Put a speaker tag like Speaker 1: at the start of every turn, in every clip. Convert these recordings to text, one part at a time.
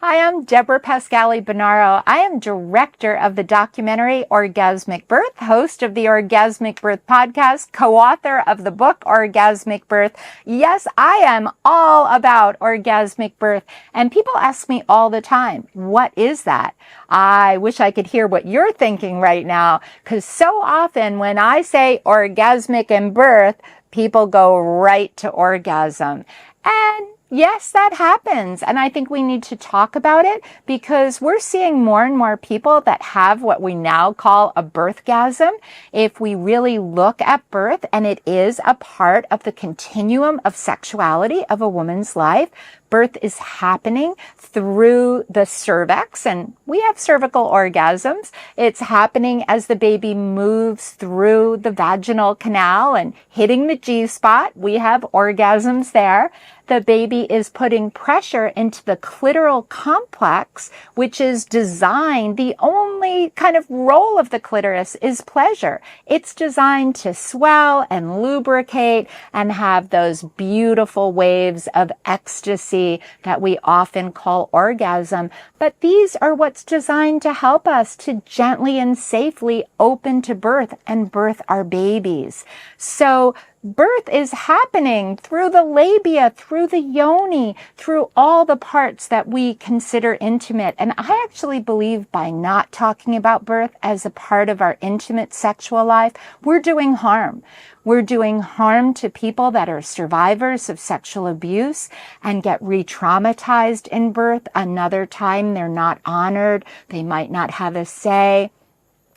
Speaker 1: Hi, I'm Debra Pascali Bonaro. I am director of the documentary Orgasmic Birth, host of the Orgasmic Birth podcast, co-author of the book Orgasmic Birth. Yes, I am all about orgasmic birth. And people ask me all the time, what is that? I wish I could hear what you're thinking right now, because so often when I say orgasmic and birth, people go right to orgasm. And yes, that happens. And I think we need to talk about it because we're seeing more and more people that have what we now call a birthgasm. If we really look at birth, and it is a part of the continuum of sexuality of a woman's life, birth is happening through the cervix, and we have cervical orgasms. It's happening as the baby moves through the vaginal canal and hitting the G-spot. We have orgasms there. The baby is putting pressure into the clitoral complex, which is designed, the only kind of role of the clitoris is pleasure. It's designed to swell and lubricate and have those beautiful waves of ecstasy that we often call orgasm. But these are what's designed to help us to gently and safely open to birth and birth our babies. So birth is happening through the labia, through the yoni, through all the parts that we consider intimate. And I actually believe by not talking about birth as a part of our intimate sexual life, we're doing harm. We're doing harm to people that are survivors of sexual abuse and get re-traumatized in birth. Another time they're not honored. They might not have a say.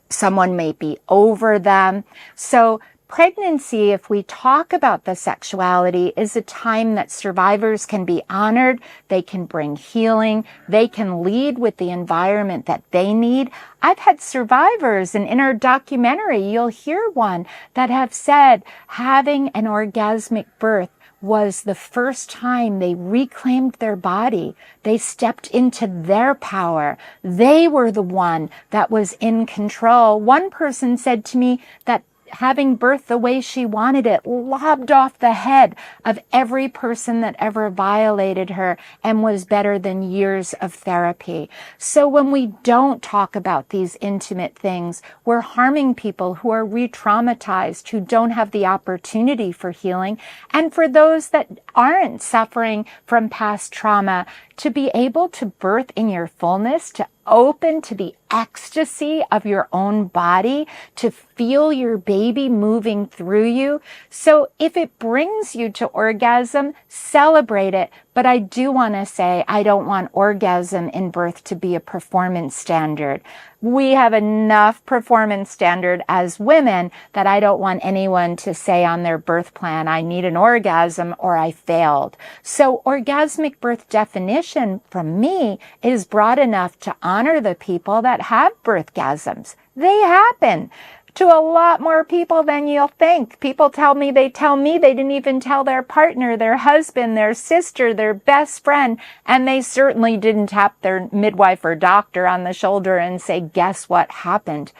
Speaker 1: Someone may be over them. So pregnancy, if we talk about the sexuality, is a time that survivors can be honored, they can bring healing, they can lead with the environment that they need. I've had survivors, and in our documentary, you'll hear one that have said having an orgasmic birth was the first time they reclaimed their body. They stepped into their power. They were the one that was in control. One person said to me that having birth the way she wanted it lobbed off the head of every person that ever violated her and was better than years of therapy. So when we don't talk about these intimate things, we're harming people who are re-traumatized, who don't have the opportunity for healing. And for those that aren't suffering from past trauma, to be able to birth in your fullness, to open to the ecstasy of your own body, to feel your baby moving through you. So if it brings you to orgasm, celebrate it. But I do want to say, I don't want orgasm in birth to be a performance standard. We have enough performance standard as women that I don't want anyone to say on their birth plan, I need an orgasm or I failed. So orgasmic birth definition from me is broad enough to honor the people that have birthgasms. They happen to a lot more people than you'll think. People tell me they didn't even tell their partner, their husband, their sister, their best friend, and they certainly didn't tap their midwife or doctor on the shoulder and say, guess what happened?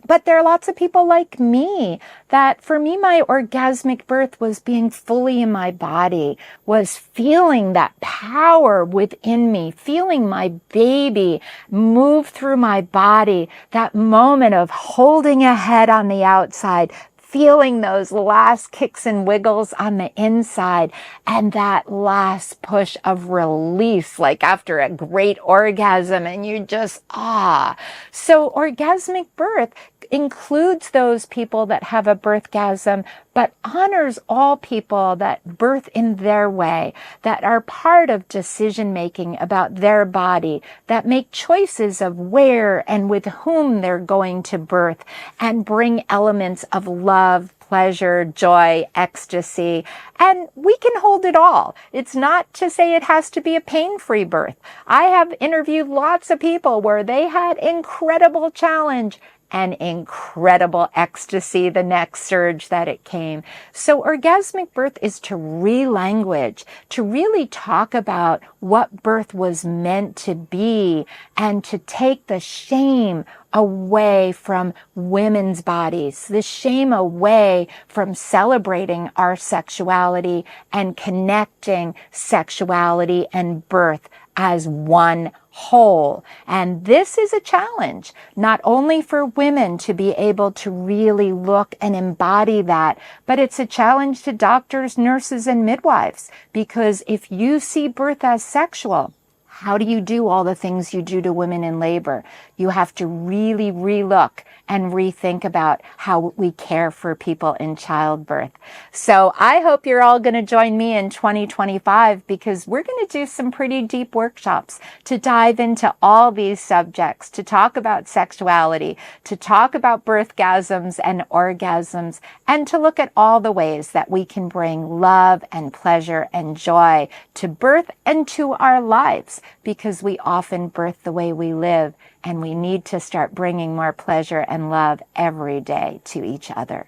Speaker 1: But there are lots of people like me that for me, my orgasmic birth was being fully in my body, was feeling that power within me, feeling my baby move through my body, that moment of holding a head on the outside, feeling those last kicks and wiggles on the inside, and that last push of release, like after a great orgasm, and you just, So orgasmic birth includes those people that have a birthgasm, but honors all people that birth in their way, that are part of decision making about their body, that make choices of where and with whom they're going to birth, and bring elements of love, pleasure, joy, ecstasy, and we can hold it all. It's not to say it has to be a pain-free birth. I have interviewed lots of people where they had incredible challenge and incredible ecstasy the next surge that it came. So orgasmic birth is to re-language, to really talk about what birth was meant to be, and to take the shame away from women's bodies, the shame away from celebrating our sexuality and connecting sexuality and birth as one whole. And this is a challenge, not only for women to be able to really look and embody that, but it's a challenge to doctors, nurses, and midwives, because if you see birth as sexual, how do you do all the things you do to women in labor? You have to really relook and rethink about how we care for people in childbirth. So I hope you're all going to join me in 2025, because we're going to do some pretty deep workshops to dive into all these subjects, to talk about sexuality, to talk about birthgasms and orgasms, and to look at all the ways that we can bring love and pleasure and joy to birth and to our lives, because we often birth the way we live, and we need to start bringing more pleasure and love every day to each other.